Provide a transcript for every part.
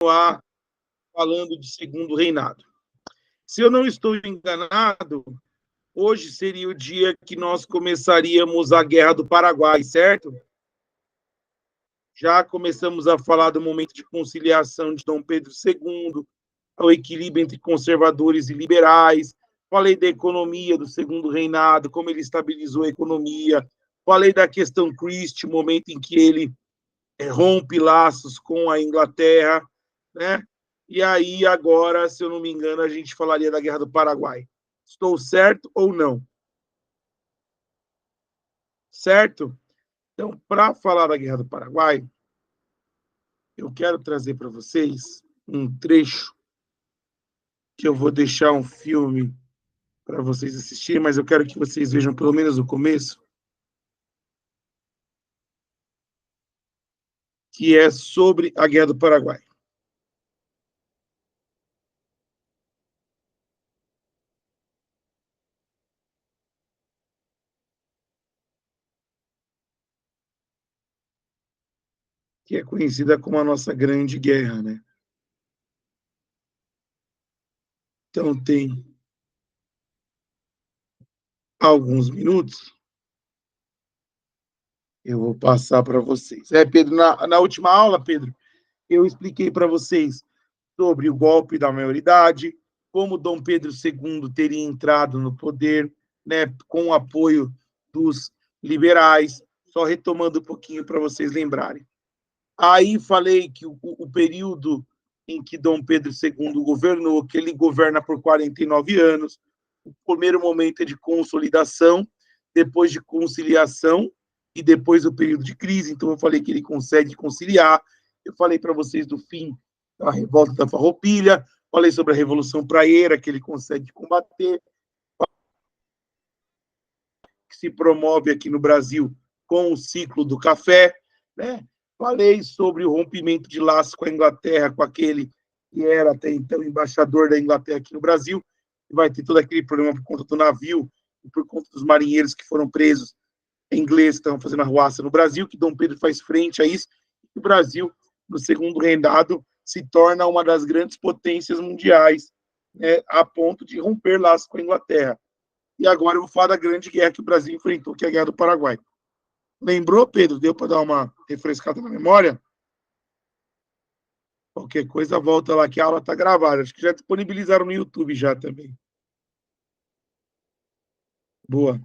continuar falando de Segundo Reinado. Se eu não estou enganado, hoje seria o dia que nós começaríamos a Guerra do Paraguai, certo? Já começamos a falar do momento de conciliação de Dom Pedro II, o equilíbrio entre conservadores e liberais. Falei da economia do Segundo Reinado, como ele estabilizou a economia. Falei da questão Christie, o momento em que ele rompe laços com a Inglaterra, né? E aí, agora, se eu não me engano, a gente falaria da Guerra do Paraguai. Estou certo ou não? Certo? Então, para falar da Guerra do Paraguai, eu quero trazer para vocês um trecho que eu vou deixar um filme para vocês assistirem, mas eu quero que vocês vejam pelo menos o começo, que é sobre a Guerra do Paraguai. Que é conhecida como a nossa Grande Guerra, né? Então, tem alguns minutos, eu vou passar para vocês. Pedro, na última aula, Pedro, eu expliquei para vocês sobre o golpe da maioridade, como Dom Pedro II teria entrado no poder, né, com o apoio dos liberais, só retomando um pouquinho para vocês lembrarem. Aí falei que o período em que Dom Pedro II governou, que ele governa por 49 anos, o primeiro momento é de consolidação, depois de conciliação e depois o período de crise. Então eu falei que ele consegue conciliar. Eu falei para vocês do fim da revolta da Farroupilha, falei sobre a Revolução Praieira, que ele consegue combater, que se promove aqui no Brasil com o ciclo do café, né? Falei sobre o rompimento de laços com a Inglaterra, com aquele que era até então embaixador da Inglaterra aqui no Brasil, e vai ter todo aquele problema por conta do navio e por conta dos marinheiros que foram presos ingleses, que estão fazendo arruaça no Brasil, que Dom Pedro faz frente a isso, e o Brasil, no Segundo Reinado, se torna uma das grandes potências mundiais, né, a ponto de romper laços com a Inglaterra. E agora eu vou falar da grande guerra que o Brasil enfrentou, que é a Guerra do Paraguai. Lembrou, Pedro? Deu para dar uma refrescada na memória? Qualquer coisa, volta lá que a aula está gravada. Acho que já disponibilizaram no YouTube já também. Boa.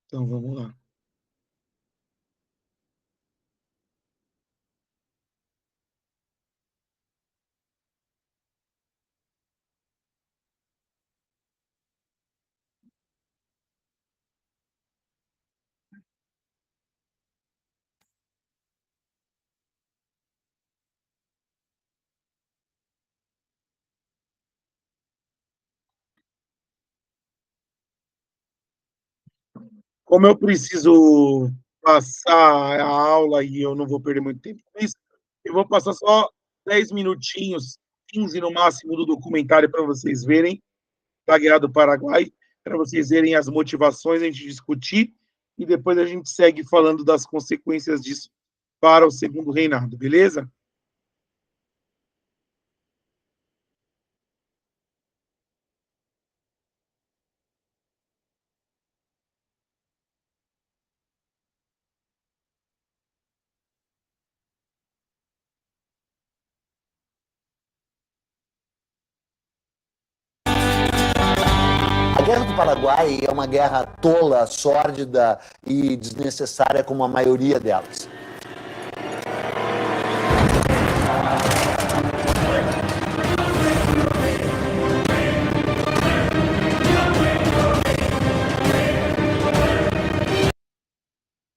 Então, vamos lá. Como eu preciso passar a aula e eu não vou perder muito tempo com isso, eu vou passar só 10 minutinhos, 15 no máximo, do documentário para vocês verem, da Guerra do Paraguai, para vocês verem as motivações, a gente discutir, e depois a gente segue falando das consequências disso para o Segundo Reinado, beleza? A Guerra do Paraguai é uma guerra tola, sórdida e desnecessária como a maioria delas.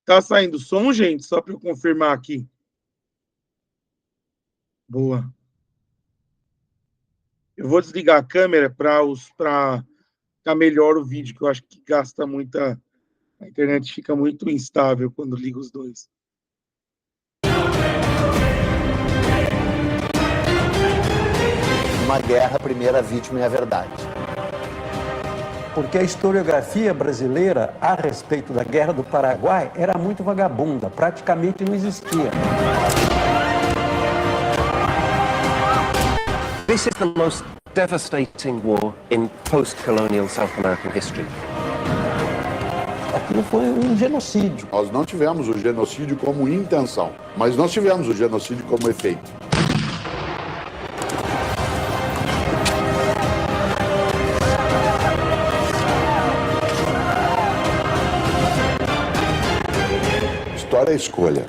Tá saindo som, gente? Só para eu confirmar aqui. Boa. Eu vou desligar a câmera para ficar melhor o vídeo, que eu acho que gasta muita. A internet fica muito instável quando liga os dois. Uma guerra, a primeira vítima é a verdade. porque a historiografia brasileira a respeito da Guerra do Paraguai era muito vagabunda, praticamente não existia. This is the most devastating war in post-colonial South American history. Aquilo foi um genocídio. Nós não tivemos o genocídio como intenção, mas nós tivemos o genocídio como efeito. História é escolha.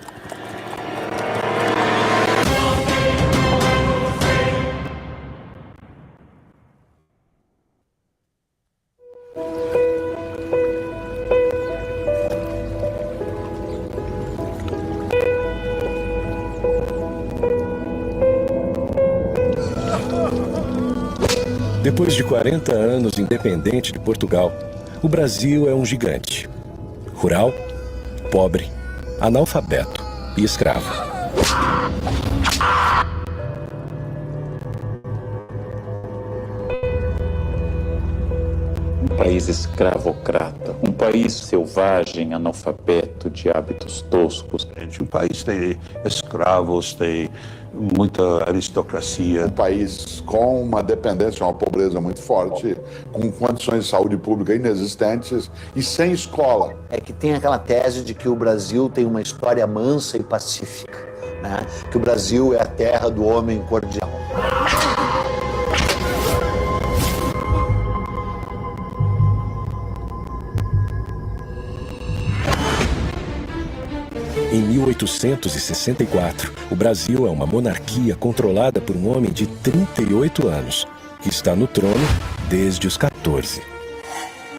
Depois de 40 anos independente de Portugal, o Brasil é um gigante. Rural, pobre, analfabeto e escravo. Um país escravocrata, um país selvagem, analfabeto, de hábitos toscos. Um país tem escravos, tem muita aristocracia. Um país com uma dependência, uma pobreza muito forte, com condições de saúde pública inexistentes e sem escola. É que tem aquela tese de que o Brasil tem uma história mansa e pacífica, né? Que o Brasil é a terra do homem cordial. Em 1864, o Brasil é uma monarquia controlada por um homem de 38 anos, que está no trono desde os 14.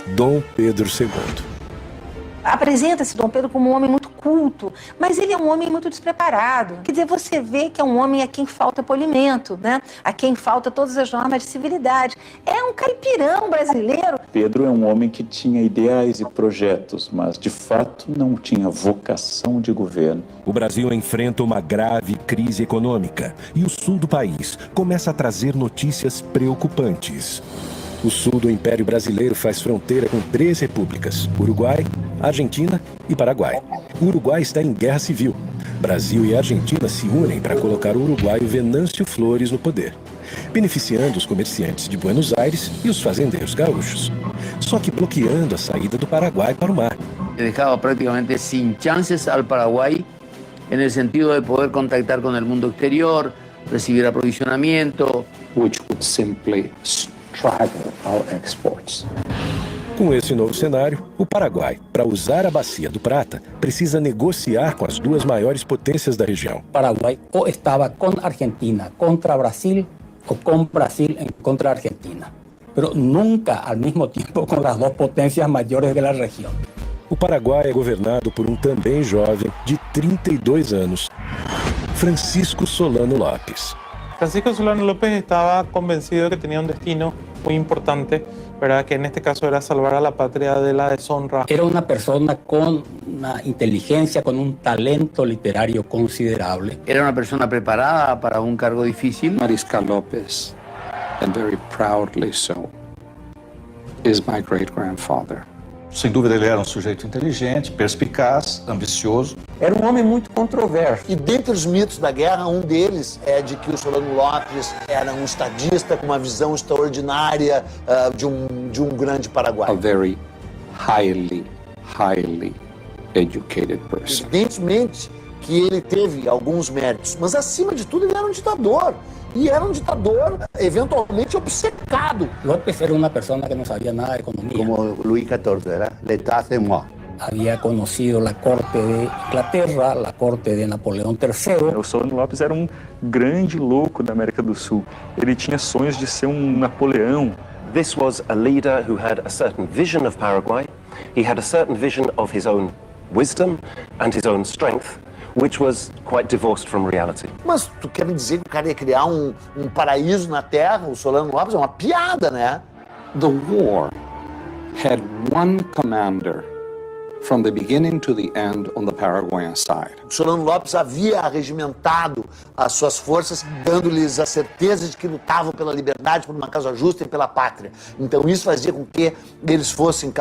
Dom Pedro II. Apresenta-se Dom Pedro como um homem muito culto, mas ele é um homem muito despreparado. Quer dizer, você vê que é um homem a quem falta polimento, né? A quem falta todas as normas de civilidade. É um caipirão brasileiro. Pedro é um homem que tinha ideais e projetos, mas de fato não tinha vocação de governo. O Brasil enfrenta uma grave crise econômica e o sul do país começa a trazer notícias preocupantes. O sul do Império Brasileiro faz fronteira com 3 repúblicas: Uruguai, Argentina e Paraguai. O Uruguai está em guerra civil. Brasil e Argentina se unem para colocar o uruguaio Venâncio Flores no poder, beneficiando os comerciantes de Buenos Aires e os fazendeiros gaúchos, só que bloqueando a saída do Paraguai para o mar. Dejaba prácticamente sin chances al Paraguay en el sentido de poder contactar con el mundo exterior, recibir aprovisionamiento, Which would simply straggle our exports. Com esse novo cenário, o Paraguai, para usar a Bacia do Prata, precisa negociar com as 2 maiores potências da região. Paraguay o estaba con Argentina contra Brasil o con Brasil en contra Argentina, pero nunca al mismo tiempo con las 2 potencias mayores de la región. O Paraguai é governado por um também jovem de 32 anos, Francisco Solano Lopes. Francisco Solano López estaba convencido que tenía un destino muy importante, ¿verdad? Que en este caso era salvar a la patria de la deshonra. Era una persona con una inteligencia, con un talento literario considerable. Era una persona preparada para un cargo difícil. Mariscal López, and very proudly so, is my great-grandfather. Sem dúvida, ele era um sujeito inteligente, perspicaz, ambicioso. Era um homem muito controverso. E dentre os mitos da guerra, um deles é de que o Solano Lopes era um estadista com uma visão extraordinária de um grande Paraguai. A very highly educated person. Evidentemente que ele teve alguns méritos, mas acima de tudo ele era um ditador. E era um ditador eventualmente obcecado. López era una persona que no sabía nada de economía. Como Luís XIV, era l'état c'est moi. Había conocido la corte de Inglaterra, la corte de Napoleão III. O Solano Lopes era um grande louco da América do Sul. Ele tinha sonhos de ser um Napoleão. This was a leader who had a certain vision of Paraguay. He had a certain vision of his own wisdom and his own strength, which was quite divorced from reality. Mas tu quer me dizer que o cara ia criar um paraíso na Terra? O Solano Lopes é uma piada, né? The war had one commander from the beginning to the end on the Paraguayan side. Solano Lopes havia arregimentado as suas forças, dando-lhes a certeza de que lutavam pela liberdade, por uma causa justa e pela pátria. Então isso fazia com que eles fossem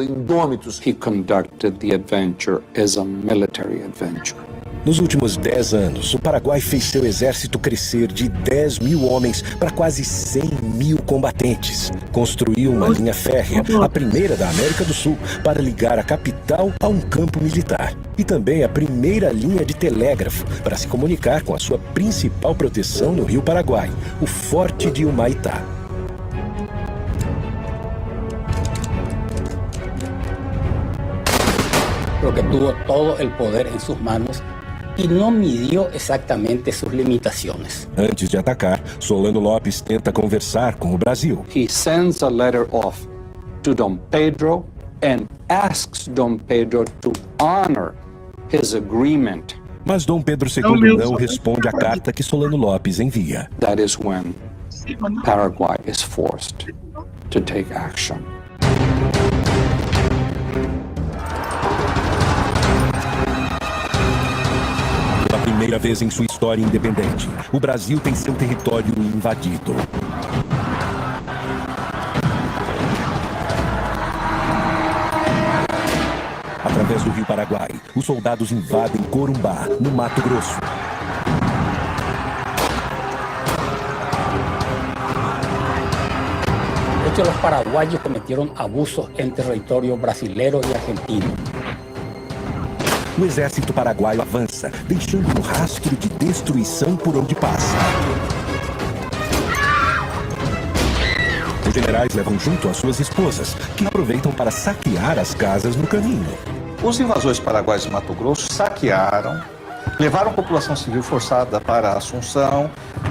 indômitos. He conducted the adventure as a military adventure. Nos últimos 10 anos, o Paraguai fez seu exército crescer de 10 mil homens para quase 100 mil combatentes. Construiu uma linha férrea, a primeira da América do Sul, para ligar a capital a um campo militar. E também a primeira linha de telégrafo para se comunicar com a sua principal proteção no Rio Paraguai, o Forte de Humaitá. Creo que tuvo todo el poder en sus manos y no midió exactamente sus limitaciones. Antes de atacar, Solano Lopes tenta conversar com o Brasil. He sends a letter off to Dom Pedro and asks Dom Pedro to honor his agreement. Mas Dom Pedro II não responde à carta que Solano Lopes envia. That is when Paraguay is forced to take action. Pela primeira vez em sua história independente, o Brasil tem seu território invadido. Através do Rio Paraguai, os soldados invadem Corumbá, no Mato Grosso. De hecho, los paraguayos cometieron abusos en territorio brasilero y argentino. O exército paraguaio avança, deixando um rastro de destruição por onde passa. Os generais levam junto as suas esposas, que aproveitam para saquear as casas no caminho. Os invasores paraguaios de Mato Grosso saquearam, levaram a população civil forçada para Assunção,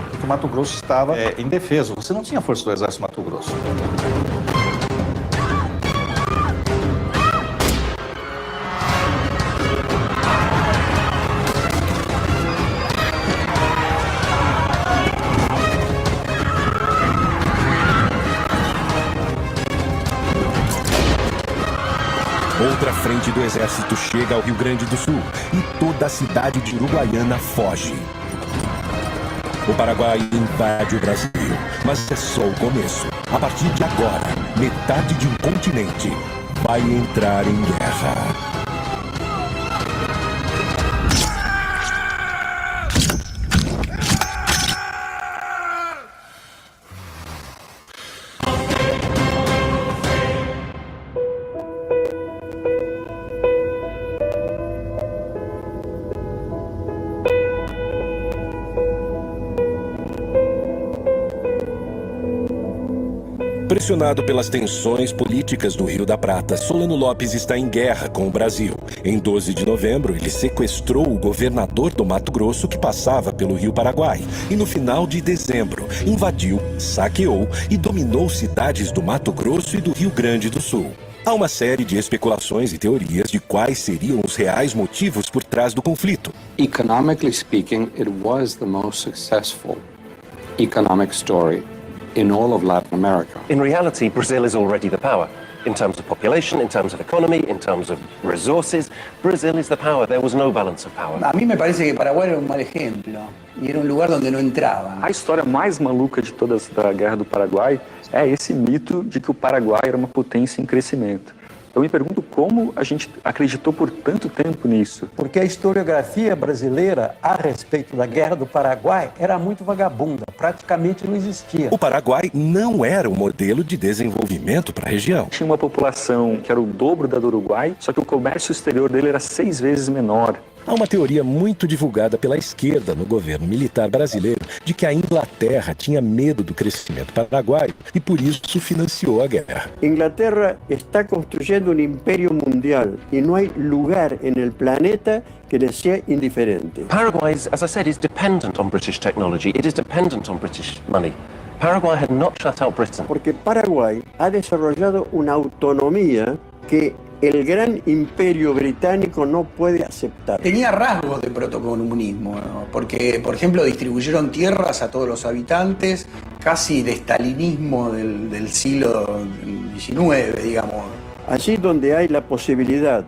porque o Mato Grosso estava indefeso. Você não tinha força do exército Mato Grosso. Outra frente do exército chega ao Rio Grande do Sul e toda a cidade de Uruguaiana foge. O Paraguai invade o Brasil, mas é só o começo. A partir de agora, metade de um continente vai entrar em guerra. Pressionado pelas tensões políticas do Rio da Prata, Solano Lopes está em guerra com o Brasil. Em 12 de novembro, ele sequestrou o governador do Mato Grosso que passava pelo Rio Paraguai. E no final de dezembro, invadiu, saqueou e dominou cidades do Mato Grosso e do Rio Grande do Sul. Há uma série de especulações e teorias de quais seriam os reais motivos por trás do conflito. Economically speaking, it was the most successful economic story in all of Latin America. In reality, Brazil is already the power. In terms of population, in terms of economy, in terms of resources, Brazil is the power. There was no balance of power. A mí me parece que Paraguay era un mal ejemplo y era un lugar donde no entraba. A história mais maluca de todas da Guerra do Paraguai é esse mito de que o Paraguai era uma potência em crescimento. Eu me pergunto como a gente acreditou por tanto tempo nisso. Porque a historiografia brasileira a respeito da Guerra do Paraguai era muito vagabunda, praticamente não existia. O Paraguai não era um modelo de desenvolvimento para a região. Tinha uma população que era o dobro da do Uruguai, só que o comércio exterior dele era 6 vezes menor. Há uma teoria muito divulgada pela esquerda no governo militar brasileiro de que a Inglaterra tinha medo do crescimento paraguaio e por isso financiou a guerra. Inglaterra está construyendo un imperio mundial y no hay lugar en el planeta que le sea indiferente. Paraguay, as I said, is dependent on British technology. It is dependent on British money. Paraguay had not shut out Britain. Porque Paraguay ha desarrollado una autonomía que el gran imperio británico no puede aceptar. Tenía rasgos de protocomunismo, ¿no? Porque, por ejemplo, distribuyeron tierras a todos los habitantes, casi de estalinismo del siglo XIX, digamos. Allí donde hay la posibilidad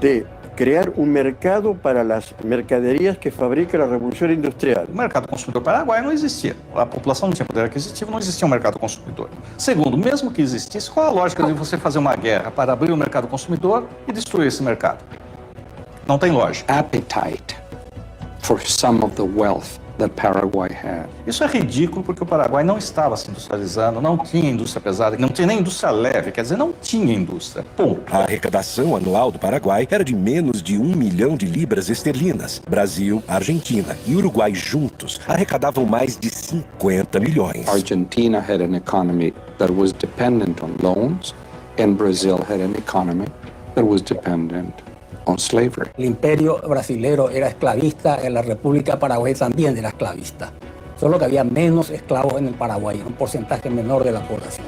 de crear un mercado para las mercaderías que fabrica la Revolución Industrial. O mercado consumidor paraguaio não existia. A população não tinha poder aquisitivo, não existia um mercado consumidor. Segundo, mesmo que existisse, qual a lógica de você fazer uma guerra para abrir o mercado consumidor e destruir esse mercado? Não tem lógica. Appetite for some of the wealth that Paraguay had. Isso é ridículo porque o Paraguai não estava se industrializando, não tinha indústria pesada, não tinha nem indústria leve, quer dizer, não tinha indústria. Ponto. A arrecadação anual do Paraguai era de menos de 1 milhão de libras esterlinas. Brasil, Argentina e Uruguai juntos arrecadavam mais de 50 milhões. Argentina had an economy that was dependent on loans, and Brazil had an economy that was dependent on slavery. El imperio brasilero era esclavista, en la República Paraguay también era esclavista. Solo que había menos esclavos en el Paraguay, un porcentaje menor de la población.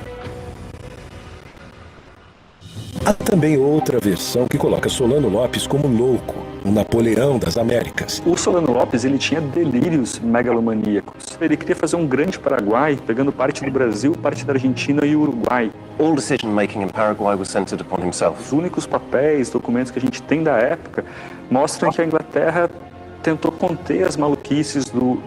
Há também outra versão que coloca Solano Lopes como louco, o Napoleão das Américas. O Solano Lopes, ele tinha delírios megalomaníacos. Ele queria fazer um grande Paraguai, pegando parte do Brasil, parte da Argentina e Uruguai. All decision-making in Paraguay was centered upon himself. Os únicos papéis, documentos que a gente tem da época mostram que a Inglaterra tentou conter as maluquices do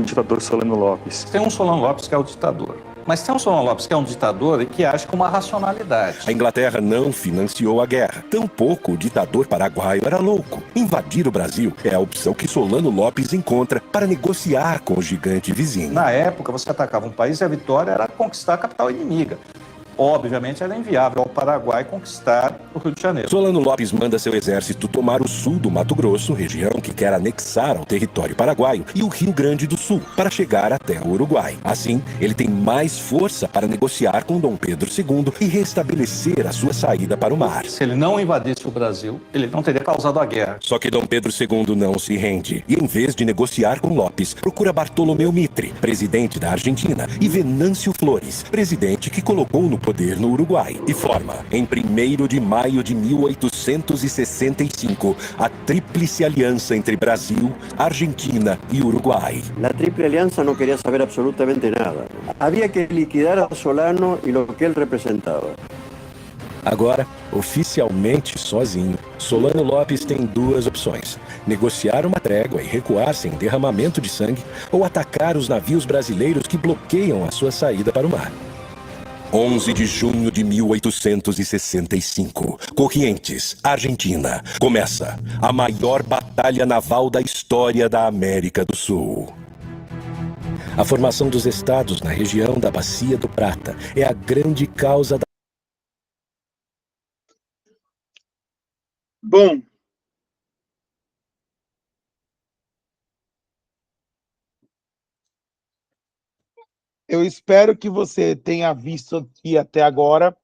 ditador Solano Lopes. Tem um Solano Lopes que é o ditador. Mas tem um Solano Lopes que é um ditador e que age com uma racionalidade. A Inglaterra não financiou a guerra. Tampouco o ditador paraguaio era louco. Invadir o Brasil é a opção que Solano Lopes encontra para negociar com o gigante vizinho. Na época, você atacava um país e a vitória era conquistar a capital inimiga. Obviamente, era inviável ao Paraguai conquistar o Rio de Janeiro. Solano Lopes manda seu exército tomar o sul do Mato Grosso, região que quer anexar ao território paraguaio, e o Rio Grande do Sul, para chegar até o Uruguai. Assim, ele tem mais força para negociar com Dom Pedro II e restabelecer a sua saída para o mar. Se ele não invadisse o Brasil, ele não teria causado a guerra. Só que Dom Pedro II não se rende e, em vez de negociar com Lopes, procura Bartolomeu Mitre, presidente da Argentina, e Venâncio Flores, presidente que colocou no poder no Uruguai, e forma, em 1º de maio de 1865, a Tríplice Aliança entre Brasil, Argentina e Uruguai. La Triple Alianza no quería saber absolutamente nada. Había que liquidar a Solano y lo que él representaba. Agora, oficialmente sozinho, Solano Lopes tem duas opções: negociar uma trégua e recuar sem derramamento de sangue, ou atacar os navios brasileiros que bloqueiam a sua saída para o mar. 11 de junho de 1865, Corrientes, Argentina. Começa a maior batalha naval da história da América do Sul. A formação dos estados na região da Bacia do Prata é a grande causa da... Bom, eu espero que você tenha visto aqui até agora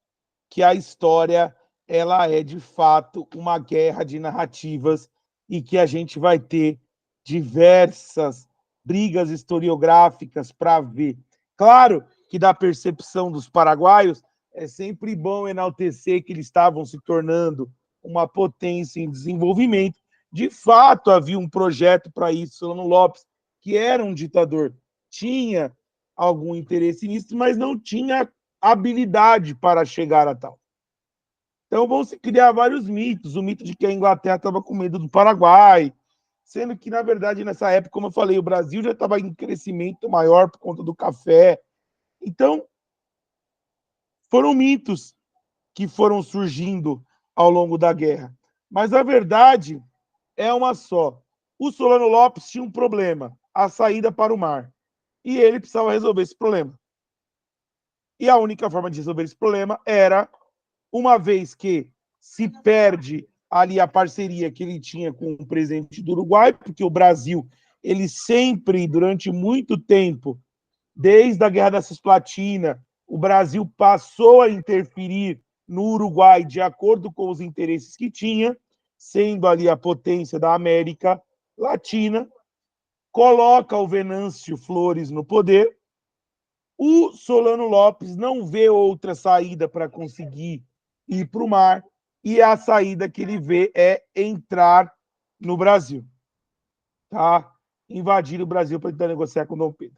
que a história ela é de fato uma guerra de narrativas e que a gente vai ter diversas brigas historiográficas para ver. Claro que da percepção dos paraguaios é sempre bom enaltecer que eles estavam se tornando uma potência em desenvolvimento. De fato, havia um projeto para isso. Solano Lopes, que era um ditador, tinha algum interesse nisso, mas não tinha habilidade para chegar a tal. Então vão se criar vários mitos. O mito de que a Inglaterra estava com medo do Paraguai, sendo que, na verdade, nessa época, como eu falei, o Brasil já estava em crescimento maior por conta do café. Então, foram mitos que foram surgindo ao longo da guerra. Mas a verdade é uma só. O Solano Lopes tinha um problema, a saída para o mar. E ele precisava resolver esse problema. E a única forma de resolver esse problema era, uma vez que se perde ali a parceria que ele tinha com o presidente do Uruguai, porque o Brasil, ele sempre, durante muito tempo, desde a Guerra da Cisplatina, o Brasil passou a interferir no Uruguai de acordo com os interesses que tinha, sendo ali a potência da América Latina, coloca o Venâncio Flores no poder. O Solano Lopes não vê outra saída para conseguir ir para o mar, e a saída que ele vê é entrar no Brasil, tá? Invadir o Brasil para tentar negociar com Dom Pedro.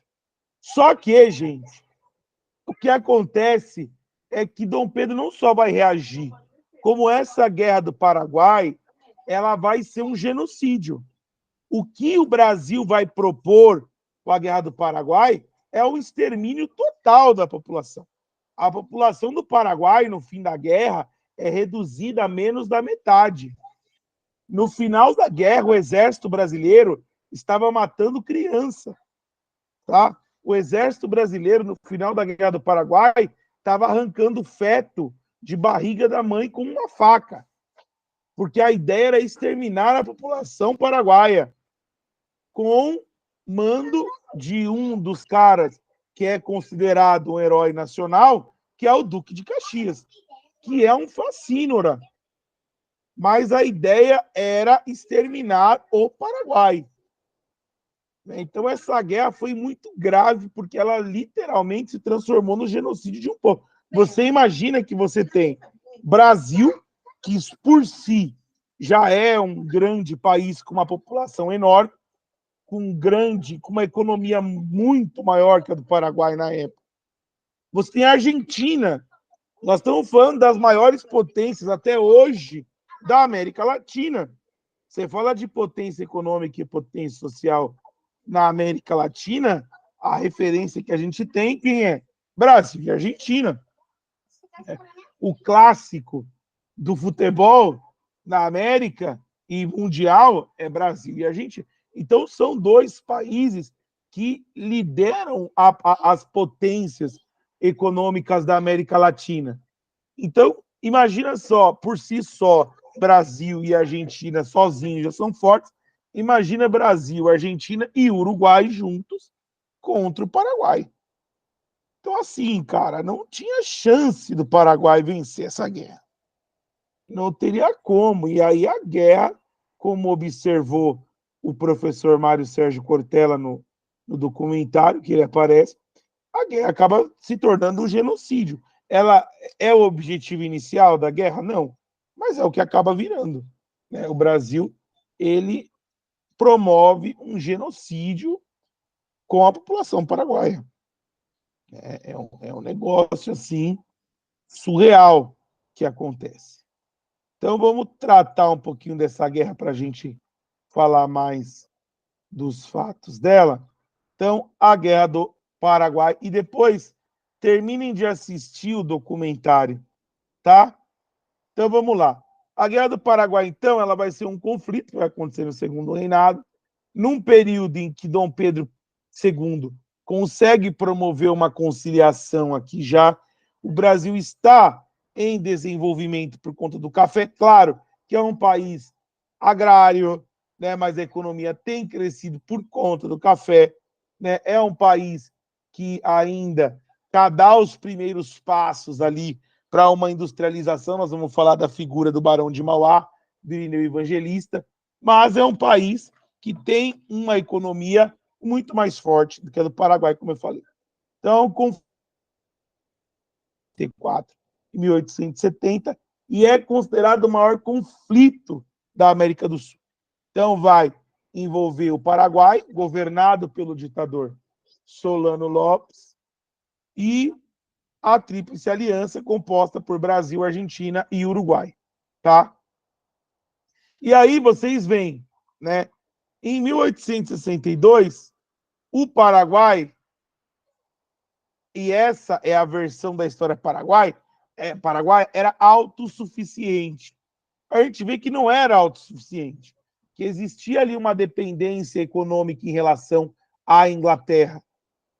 Só que, gente, o que acontece é que Dom Pedro não só vai reagir, como essa guerra do Paraguai ela vai ser um genocídio. O que o Brasil vai propor com a Guerra do Paraguai é o extermínio total da população. A população do Paraguai, no fim da guerra, é reduzida a menos da metade. No final da guerra, o exército brasileiro estava matando criança. Tá? O exército brasileiro, no final da Guerra do Paraguai, estava arrancando feto de barriga da mãe com uma faca. Porque a ideia era exterminar a população paraguaia com mando de um dos caras que é considerado um herói nacional, que é o Duque de Caxias, que é um facínora. Mas a ideia era exterminar o Paraguai. Então, essa guerra foi muito grave, porque ela literalmente se transformou no genocídio de um povo. Você imagina que você tem Brasil, que por si já é um grande país com uma população enorme, com uma economia muito maior que a do Paraguai na época. Você tem a Argentina. Nós estamos falando das maiores potências até hoje da América Latina. Você fala de potência econômica e potência social na América Latina, a referência que a gente tem, quem é? Brasil e Argentina. O clássico do futebol na América e mundial é Brasil e Argentina. Então, são dois países que lideram as potências econômicas da América Latina. Então, imagina só, por si só, Brasil e Argentina sozinhos já são fortes. Imagina Brasil, Argentina e Uruguai juntos contra o Paraguai. Então, assim, cara, não tinha chance do Paraguai vencer essa guerra. Não teria como. E aí a guerra, como observou o professor Mário Sérgio Cortella no documentário que ele aparece, a guerra acaba se tornando um genocídio. Ela é o objetivo inicial da guerra? Não. Mas é o que acaba virando. Né? O Brasil, ele promove um genocídio com a população paraguaia. É um negócio, assim, surreal que acontece. Então, vamos tratar um pouquinho dessa guerra para a gente falar mais dos fatos dela. Então, a Guerra do Paraguai. E depois, terminem de assistir o documentário, tá? Então, vamos lá. A Guerra do Paraguai, então, ela vai ser um conflito que vai acontecer no Segundo Reinado, num período em que Dom Pedro II consegue promover uma conciliação aqui já. O Brasil está em desenvolvimento por conta do café. Claro que é um país agrário, né, mas a economia tem crescido por conta do café. Né? É um país que ainda dá os primeiros passos ali para uma industrialização. Nós vamos falar da figura do Barão de Mauá, do Irineu Evangelista, mas é um país que tem uma economia muito mais forte do que a do Paraguai, como eu falei. Então, com 1870, e é considerado o maior conflito da América do Sul. Então, vai envolver o Paraguai, governado pelo ditador Solano Lopes, e a Tríplice Aliança, composta por Brasil, Argentina e Uruguai. Tá? E aí vocês veem, né? Em 1862, o Paraguai, e essa é a versão da história Paraguai era autossuficiente. A gente vê que não era autossuficiente, que existia ali uma dependência econômica em relação à Inglaterra,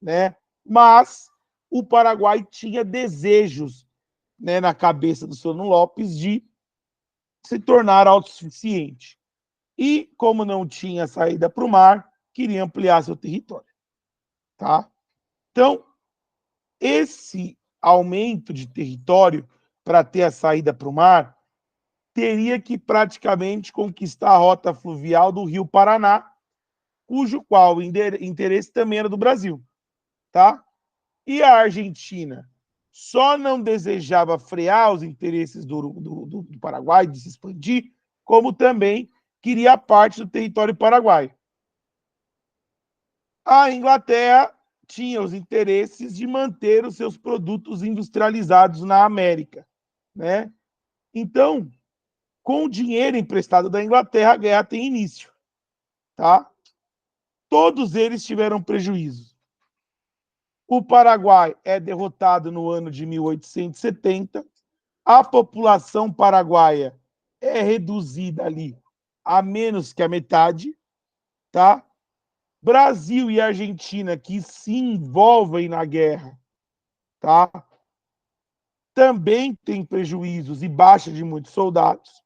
né? Mas o Paraguai tinha desejos, né, na cabeça do Solano Lopes de se tornar autossuficiente. E, como não tinha saída para o mar, queria ampliar seu território. Tá? Então, esse aumento de território para ter a saída para o mar teria que praticamente conquistar a rota fluvial do Rio Paraná, cujo qual interesse também era do Brasil. Tá? E a Argentina só não desejava frear os interesses do Paraguai de se expandir, como também queria parte do território paraguaio. A Inglaterra tinha os interesses de manter os seus produtos industrializados na América, né? Então, Com o dinheiro emprestado da Inglaterra, a guerra tem início. Tá? Todos eles tiveram prejuízo. O Paraguai é derrotado no ano de 1870. A população paraguaia é reduzida ali a menos que a metade. Tá? Brasil e Argentina, que se envolvem na guerra, tá? Também tem prejuízos e baixa de muitos soldados.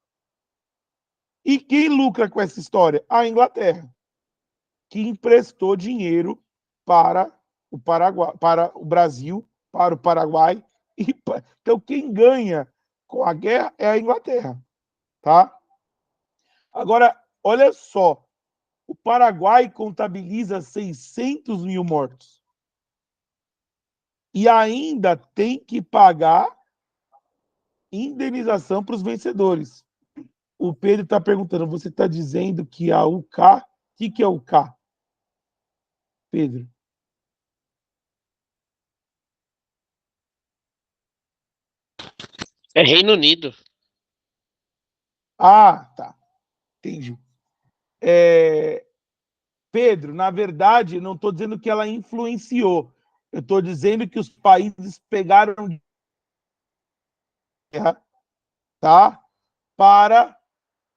E quem lucra com essa história? A Inglaterra, que emprestou dinheiro para o Paraguai, para o Brasil, para o Paraguai. Então, quem ganha com a guerra é a Inglaterra. Tá? Agora, olha só. O Paraguai contabiliza 600 mil mortos. E ainda tem que pagar indenização para os vencedores. O Pedro está perguntando, você está dizendo que a UK... O que é o UK? Pedro. É Reino Unido. Ah, tá. Entendi. Pedro, na verdade, não estou dizendo que ela influenciou. Eu estou dizendo que os países pegaram guerra, tá? Para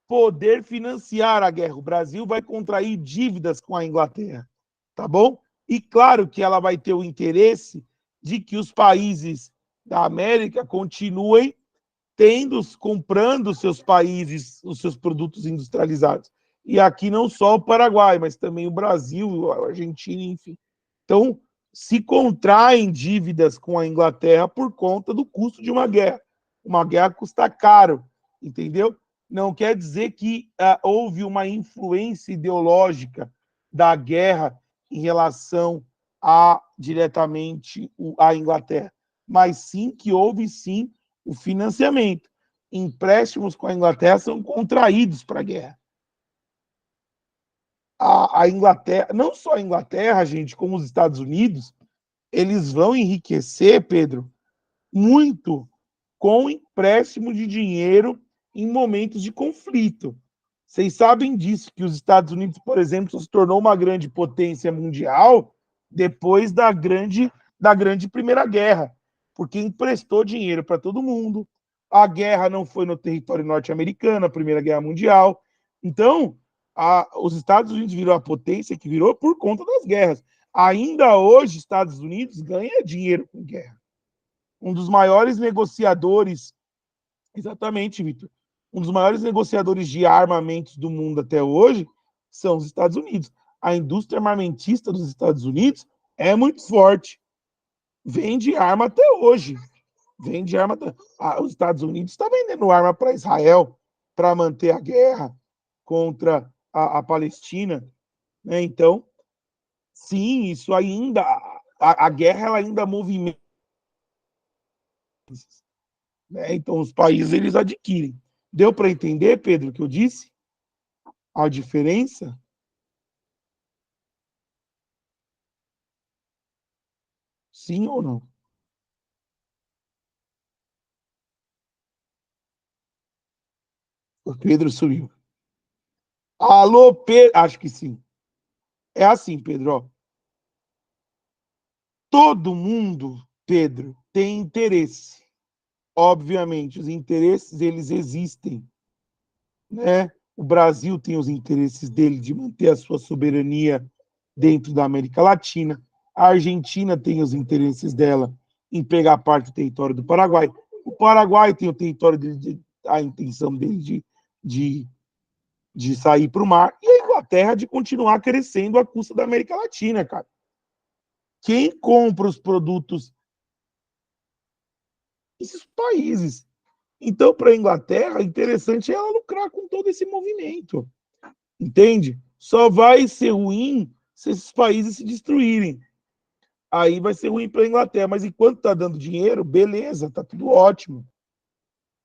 poder financiar a guerra. O Brasil vai contrair dívidas com a Inglaterra, tá bom? E claro que ela vai ter o interesse de que os países da América continuem comprando os seus países, os seus produtos industrializados. E aqui não só o Paraguai, mas também o Brasil, a Argentina, enfim. Então, se contraem dívidas com a Inglaterra por conta do custo de uma guerra. Uma guerra custa caro, entendeu? Não quer dizer que houve uma influência ideológica da guerra em relação diretamente à Inglaterra, mas sim que houve, sim, o financiamento. Empréstimos com a Inglaterra são contraídos para a guerra. A Inglaterra, não só a Inglaterra, gente, como os Estados Unidos, eles vão enriquecer, Pedro, muito com empréstimo de dinheiro em momentos de conflito. Vocês sabem disso, que os Estados Unidos, por exemplo, se tornou uma grande potência mundial depois da grande Primeira Guerra, porque emprestou dinheiro para todo mundo. A guerra não foi no território norte-americano, a Primeira Guerra Mundial. Então, os Estados Unidos virou a potência que virou por conta das guerras. Ainda hoje, os Estados Unidos ganha dinheiro com guerra. Um dos maiores negociadores, exatamente, Vitor, um dos maiores negociadores de armamentos do mundo até hoje são os Estados Unidos. A indústria armamentista dos Estados Unidos é muito forte. Vende arma até hoje. Vende arma. Os Estados Unidos estão vendendo arma para Israel para manter a guerra contra a Palestina. Né? Então, sim, isso ainda. A guerra ela ainda movimenta. Né? Então, os países eles adquirem. Deu para entender, Pedro, o que eu disse? A diferença? Sim ou não? O Pedro sumiu. Alô, Pedro? Acho que sim. É assim, Pedro. Ó. Todo mundo, Pedro, tem interesse. Obviamente, os interesses, eles existem. Né? O Brasil tem os interesses dele de manter a sua soberania dentro da América Latina. A Argentina tem os interesses dela em pegar parte do território do Paraguai. O Paraguai tem o território dele, a intenção dele de sair para o mar. E a Inglaterra de continuar crescendo à custa da América Latina, cara. Quem compra os produtos? Esses países. Então, para a Inglaterra, interessante é ela lucrar com todo esse movimento. Entende? Só vai ser ruim se esses países se destruírem. Aí vai ser ruim para a Inglaterra. Mas enquanto está dando dinheiro, beleza, está tudo ótimo.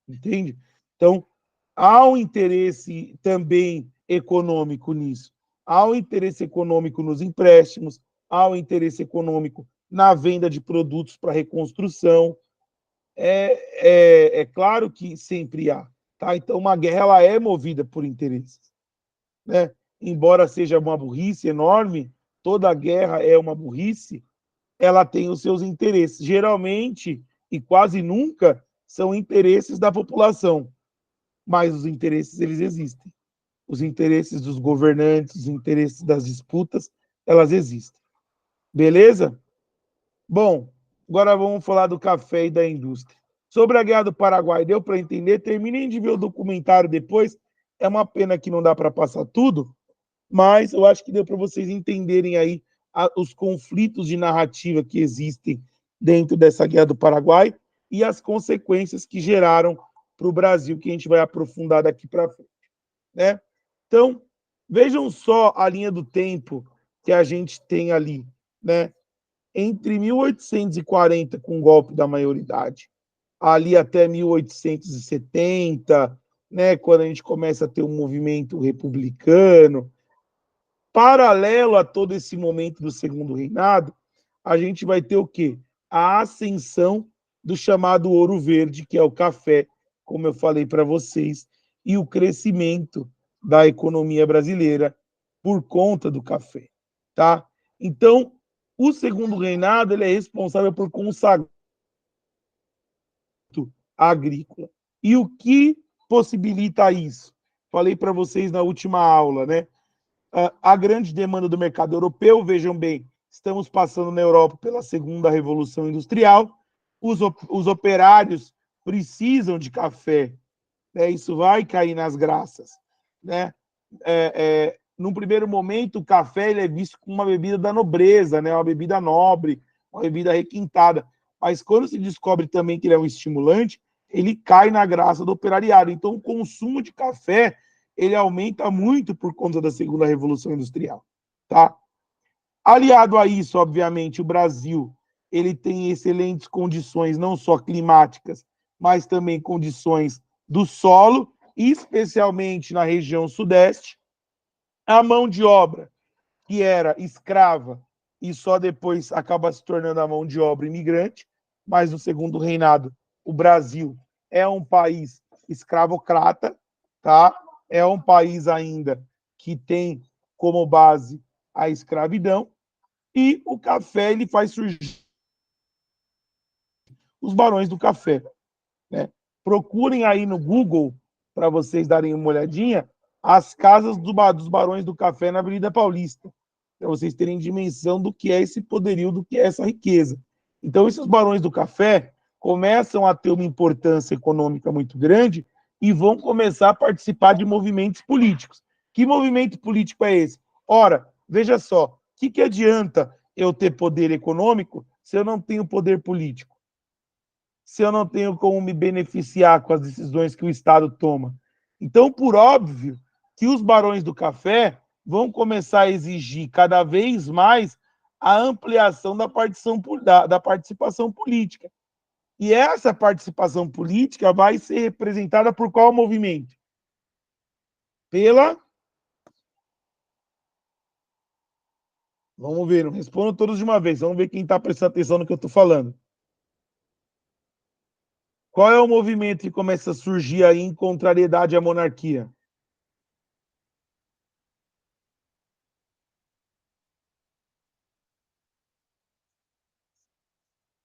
Entende? Então, há um interesse também econômico nisso. Há um interesse econômico nos empréstimos, há um interesse econômico na venda de produtos para reconstrução. É claro que sempre há. Tá? Então, uma guerra ela é movida por interesses. Né? Embora seja uma burrice enorme, toda guerra é uma burrice, ela tem os seus interesses. Geralmente, e quase nunca, são interesses da população. Mas os interesses, eles existem. Os interesses dos governantes, os interesses das disputas, elas existem. Beleza? Bom, agora vamos falar do café e da indústria. Sobre a Guerra do Paraguai, deu para entender? Terminem de ver o documentário depois. É uma pena que não dá para passar tudo, mas eu acho que deu para vocês entenderem aí os conflitos de narrativa que existem dentro dessa Guerra do Paraguai e as consequências que geraram para o Brasil, que a gente vai aprofundar daqui para frente. Né? Então, vejam só a linha do tempo que a gente tem ali. Né? Entre 1840, com o golpe da maioridade, ali até 1870, né, quando a gente começa a ter um movimento republicano, paralelo a todo esse momento do Segundo Reinado, a gente vai ter o quê? A ascensão do chamado ouro verde, que é o café, como eu falei para vocês, e o crescimento da economia brasileira por conta do café. Tá? Então, o Segundo Reinado ele é responsável por consagrar agrícola. E o que possibilita isso? Falei para vocês na última aula, né? A grande demanda do mercado europeu, vejam bem, estamos passando na Europa pela segunda revolução industrial, os operários precisam de café, né? Isso vai cair nas graças, né? Num primeiro momento, o café ele é visto como uma bebida da nobreza, né? Uma bebida nobre, uma bebida requintada, mas quando se descobre também que ele é um estimulante, ele cai na graça do operariado. Então, o consumo de café ele aumenta muito por conta da segunda revolução industrial, tá? Aliado a isso, obviamente, o Brasil ele tem excelentes condições, não só climáticas, mas também condições do solo, especialmente na região sudeste. A mão de obra, que era escrava e só depois acaba se tornando a mão de obra imigrante, mas no Segundo Reinado, o Brasil é um país escravocrata, tá? É um país ainda que tem como base a escravidão, e o café ele faz surgir os barões do café. Né? Procurem aí no Google, para vocês darem uma olhadinha, as casas dos barões do café na Avenida Paulista, para vocês terem dimensão do que é esse poderio, do que é essa riqueza. Então, esses barões do café começam a ter uma importância econômica muito grande e vão começar a participar de movimentos políticos. Que movimento político é esse? Ora, veja só, o que adianta eu ter poder econômico se eu não tenho poder político? Se eu não tenho como me beneficiar com as decisões que o Estado toma? Então, por óbvio, que os barões do café vão começar a exigir cada vez mais a ampliação da participação política. E essa participação política vai ser representada por qual movimento? Vamos ver, não respondo todos de uma vez. Vamos ver quem está prestando atenção no que eu estou falando. Qual é o movimento que começa a surgir aí em contrariedade à monarquia?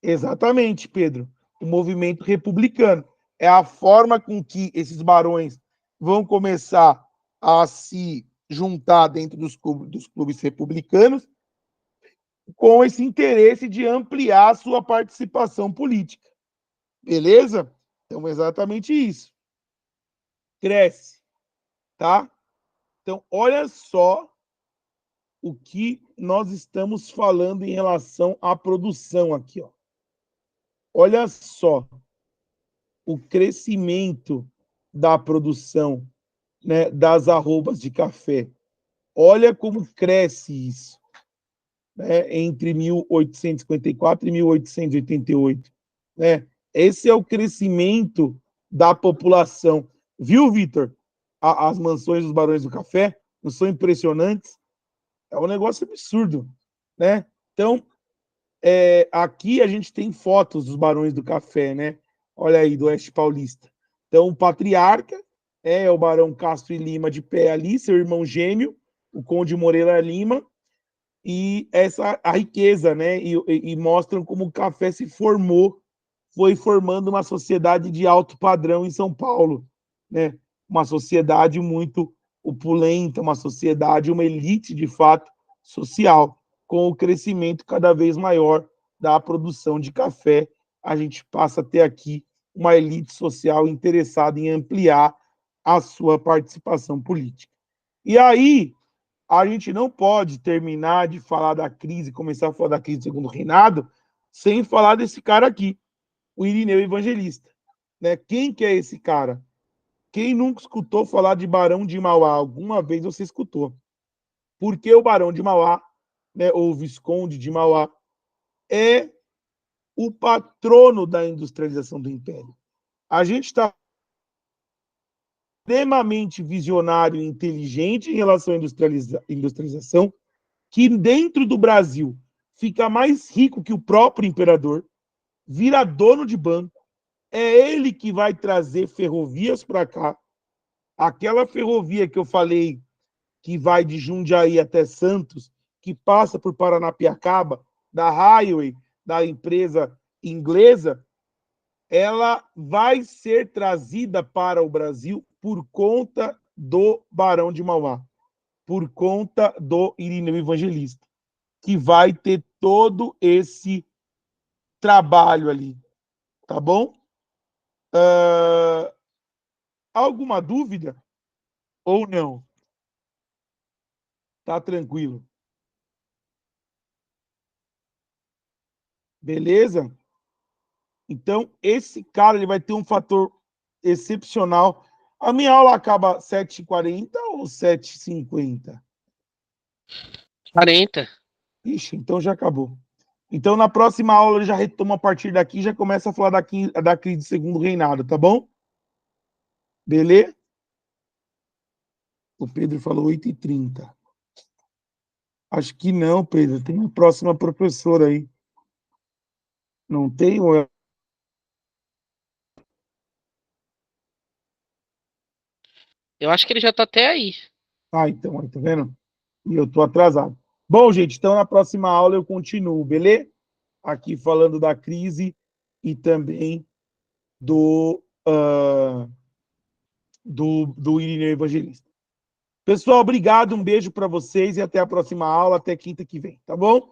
Exatamente, Pedro. O movimento republicano. É a forma com que esses barões vão começar a se juntar dentro dos clubes republicanos com esse interesse de ampliar a sua participação política. Beleza? Então, exatamente isso. Cresce. Tá? Então, olha só o que nós estamos falando em relação à produção aqui, ó. Olha só o crescimento da produção, né, das arrobas de café. Olha como cresce isso, né, entre 1854 e 1888. Né? Esse é o crescimento da população. Viu, Vitor? As mansões dos barões do café não são impressionantes? É um negócio absurdo. Né? Então, aqui a gente tem fotos dos barões do café, né? Olha aí, do Oeste Paulista. Então, o patriarca é o Barão Castro e Lima de pé ali, seu irmão gêmeo, o Conde Moreira Lima, e a riqueza, né? E mostram como o café se formou, foi formando uma sociedade de alto padrão em São Paulo, né? Uma sociedade muito opulenta, uma sociedade, uma elite de fato social, com o crescimento cada vez maior da produção de café, a gente passa a ter aqui uma elite social interessada em ampliar a sua participação política. E aí, a gente não pode terminar de falar da crise, começar a falar da crise do segundo reinado, sem falar desse cara aqui, o Irineu Evangelista. Né? Quem que é esse cara? Quem nunca escutou falar de Barão de Mauá? Alguma vez você escutou. Porque o Barão de Mauá, né, ou Visconde de Mauá, é o patrono da industrialização do Império. A gente está extremamente visionário e inteligente em relação à industrialização, que dentro do Brasil fica mais rico que o próprio imperador, vira dono de banco, é ele que vai trazer ferrovias para cá. Aquela ferrovia que eu falei, que vai de Jundiaí até Santos, que passa por Paranapiacaba, da Highway, da empresa inglesa, ela vai ser trazida para o Brasil por conta do Barão de Mauá, por conta do Irineu Evangelista, que vai ter todo esse trabalho ali, tá bom? Alguma dúvida? Ou não? Tá tranquilo. Beleza? Então, esse cara ele vai ter um fator excepcional. A minha aula acaba 7h40 ou 7h50? 40. Ixi, então já acabou. Então, na próxima aula, eu já retomo a partir daqui e já começa a falar da crise do segundo reinado, tá bom? Beleza? O Pedro falou 8h30. Acho que não, Pedro. Tem a próxima professora aí. Não tem? Eu acho que ele já tá até aí. Ah, então, tá vendo? E eu tô atrasado. Bom, gente, então na próxima aula eu continuo, beleza? Aqui falando da crise e também do Irineu Evangelista. Pessoal, obrigado, um beijo para vocês e até a próxima aula, até quinta que vem, tá bom?